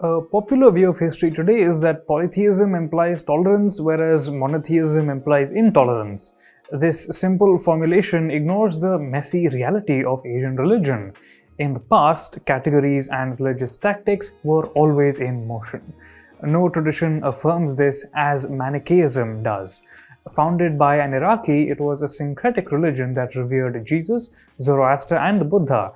A popular view of history today is that polytheism implies tolerance, whereas monotheism implies intolerance. This simple formulation ignores the messy reality of Asian religion. In the past, categories and religious tactics were always in motion. No tradition affirms this as Manichaeism does. Founded by an Iraqi, it was a syncretic religion that revered Jesus, Zoroaster, and Buddha.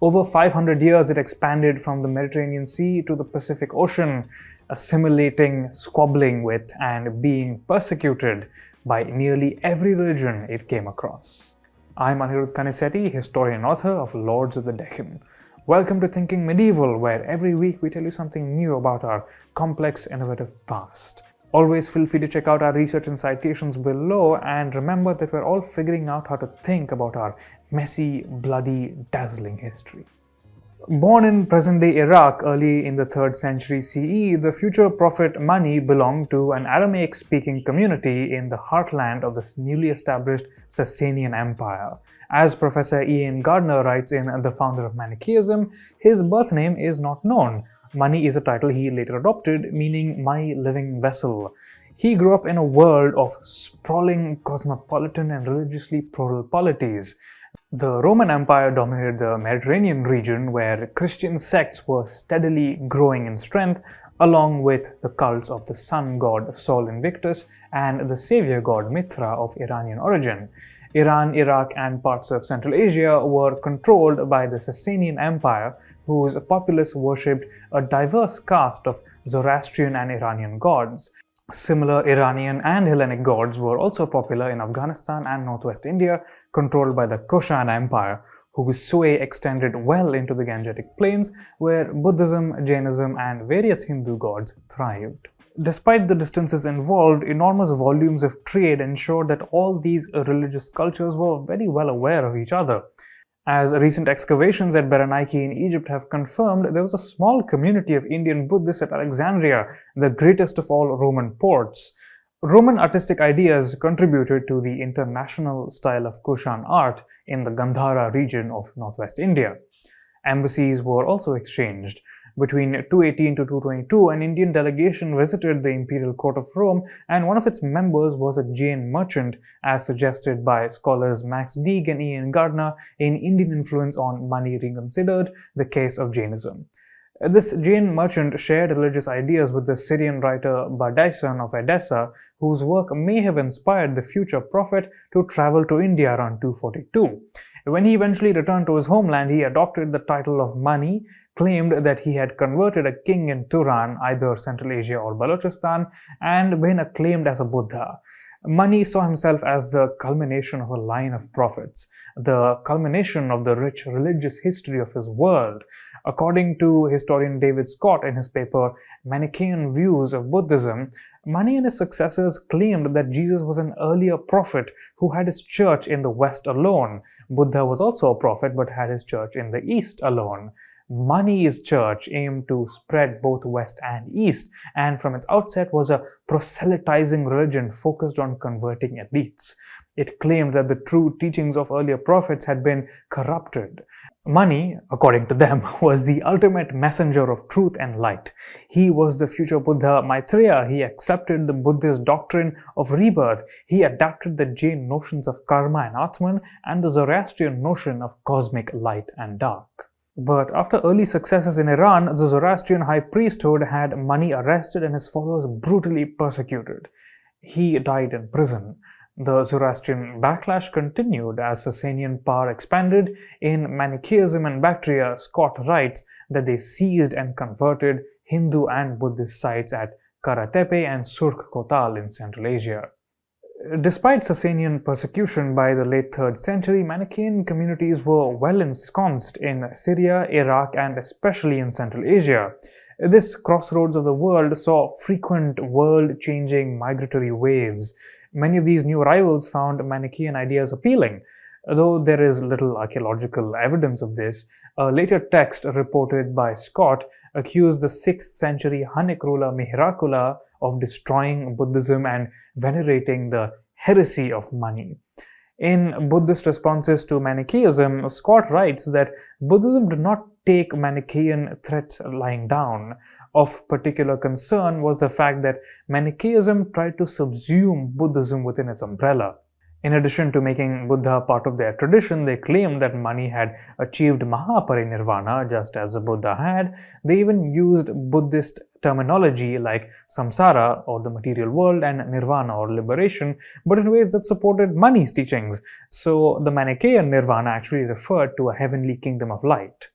Over 500 years, it expanded from the Mediterranean Sea to the Pacific Ocean, assimilating, squabbling with, and being persecuted by nearly every religion it came across. I'm Anirudh Kanisetti, historian and author of Lords of the Deccan. Welcome to Thinking Medieval, where every week we tell you something new about our complex, innovative past. Always feel free to check out our research and citations below, and remember that we're all figuring out how to think about our messy, bloody, dazzling history. Born in present-day Iraq early in the 3rd century CE, the future prophet Mani belonged to an Aramaic-speaking community in the heartland of the newly established Sasanian Empire. As Professor Iain Gardner writes in The Founder of Manichaeism, his birth name is not known. Mani is a title he later adopted, meaning my living vessel. He grew up in a world of sprawling, cosmopolitan and religiously plural polities. The Roman Empire dominated the Mediterranean region, where Christian sects were steadily growing in strength, along with the cults of the sun god Sol Invictus and the savior god Mithra of Iranian origin. Iran, Iraq, and parts of Central Asia were controlled by the Sasanian Empire, whose populace worshipped a diverse caste of Zoroastrian and Iranian gods. Similar Iranian and Hellenic gods were also popular in Afghanistan and northwest India, controlled by the Kushan Empire, whose sway extended well into the Gangetic Plains, where Buddhism, Jainism, and various Hindu gods thrived. Despite the distances involved, enormous volumes of trade ensured that all these religious cultures were very well aware of each other. As recent excavations at Berenike in Egypt have confirmed, there was a small community of Indian Buddhists at Alexandria, the greatest of all Roman ports. Roman artistic ideas contributed to the international style of Kushan art in the Gandhara region of northwest India. Embassies were also exchanged. Between 218 to 222, an Indian delegation visited the imperial court of Rome, and one of its members was a Jain merchant, as suggested by scholars Max Deeg and Iain Gardner in Indian Influence on Money Reconsidered, the Case of Jainism. This Jain merchant shared religious ideas with the Syrian writer Badaison of Edessa, whose work may have inspired the future prophet to travel to India around 242. When he eventually returned to his homeland, he adopted the title of Mani, claimed that he had converted a king in Turan, either Central Asia or Balochistan, and been acclaimed as a Buddha. Mani saw himself as the culmination of a line of prophets, the culmination of the rich religious history of his world. According to historian David Scott in his paper Manichaean Views of Buddhism, Mani and his successors claimed that Jesus was an earlier prophet who had his church in the West alone. Buddha was also a prophet but had his church in the East alone. Mani's church aimed to spread both West and East, and from its outset was a proselytizing religion focused on converting elites. It claimed that the true teachings of earlier prophets had been corrupted. Mani, according to them, was the ultimate messenger of truth and light. He was the future Buddha Maitreya. He accepted the Buddhist doctrine of rebirth. He adapted the Jain notions of karma and Atman and the Zoroastrian notion of cosmic light and dark. But after early successes in Iran, the Zoroastrian high priesthood had Mani arrested and his followers brutally persecuted. He died in prison. The Zoroastrian backlash continued as Sasanian power expanded. In Manichaeism and Bactria, Scott writes that they seized and converted Hindu and Buddhist sites at Karatepe and Surkh Kotal in Central Asia. Despite Sasanian persecution by the late 3rd century, Manichaean communities were well ensconced in Syria, Iraq, and especially in Central Asia. This crossroads of the world saw frequent world-changing migratory waves. Many of these new arrivals found Manichaean ideas appealing. Though there is little archaeological evidence of this, a later text reported by Scott accused the 6th century Hunnic ruler Mihirakula of destroying Buddhism and venerating the heresy of Mani. In Buddhist responses to Manichaeism, Scott writes that Buddhism did not take Manichaean threats lying down. Of particular concern was the fact that Manichaeism tried to subsume Buddhism within its umbrella. In addition to making Buddha part of their tradition, they claimed that Mani had achieved Mahaparinirvana just as the Buddha had. They even used Buddhist terminology like samsara, or the material world, and nirvana, or liberation, but in ways that supported Mani's teachings. So the Manichaean nirvana actually referred to a heavenly kingdom of light.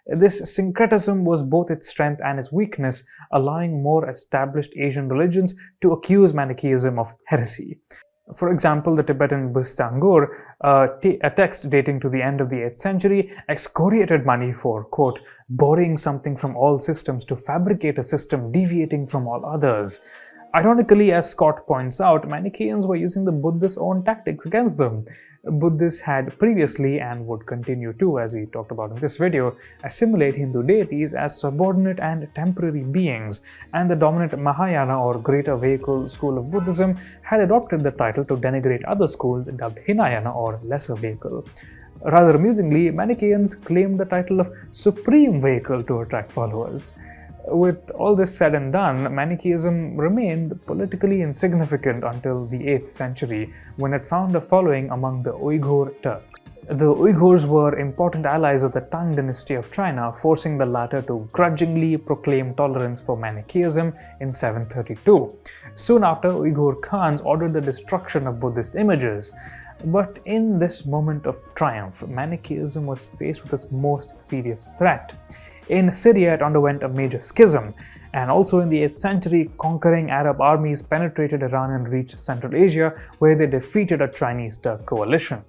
This syncretism was both its strength and its weakness, allowing more established Asian religions to accuse Manichaeism of heresy. For example, the Tibetan Buddhist Angur, a text dating to the end of the 8th century, excoriated Mani for, quote, borrowing something from all systems to fabricate a system deviating from all others. Ironically, as Scott points out, Manichaeans were using the Buddhists' own tactics against them. Buddhists had previously, and would continue to, as we talked about in this video, assimilate Hindu deities as subordinate and temporary beings, and the dominant Mahayana, or Greater Vehicle school of Buddhism, had adopted the title to denigrate other schools dubbed Hinayana, or Lesser Vehicle. Rather amusingly, Manichaeans claimed the title of Supreme Vehicle to attract followers. With all this said and done, Manichaeism remained politically insignificant until the 8th century, when it found a following among the Uyghur Turks. The Uyghurs were important allies of the Tang dynasty of China, forcing the latter to grudgingly proclaim tolerance for Manichaeism in 732. Soon after, Uyghur Khans ordered the destruction of Buddhist images. But in this moment of triumph, Manichaeism was faced with its most serious threat. In Syria, it underwent a major schism, and also in the 8th century, conquering Arab armies penetrated Iran and reached Central Asia, where they defeated a Chinese-Turk coalition.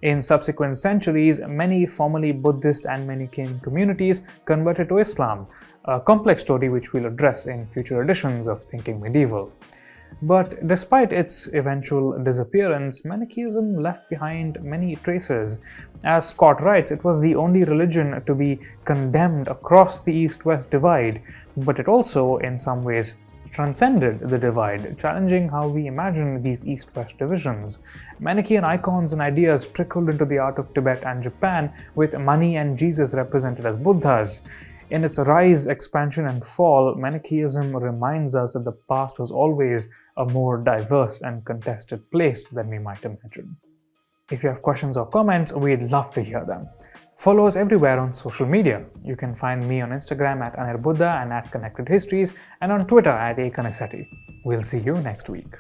In subsequent centuries, many formerly Buddhist and Manichaean communities converted to Islam, a complex story which we'll address in future editions of Thinking Medieval. But despite its eventual disappearance, Manichaeism left behind many traces. As Scott writes, it was the only religion to be condemned across the East-West divide, but it also, in some ways, transcended the divide, challenging how we imagine these East-West divisions. Manichaean icons and ideas trickled into the art of Tibet and Japan, with Mani and Jesus represented as Buddhas. In its rise, expansion, and fall, Manichaeism reminds us that the past was always a more diverse and contested place than we might imagine. If you have questions or comments, we'd love to hear them. Follow us everywhere on social media. You can find me on Instagram at Anirudh and at Connected Histories, and on Twitter at Iain Gardner. We'll see you next week.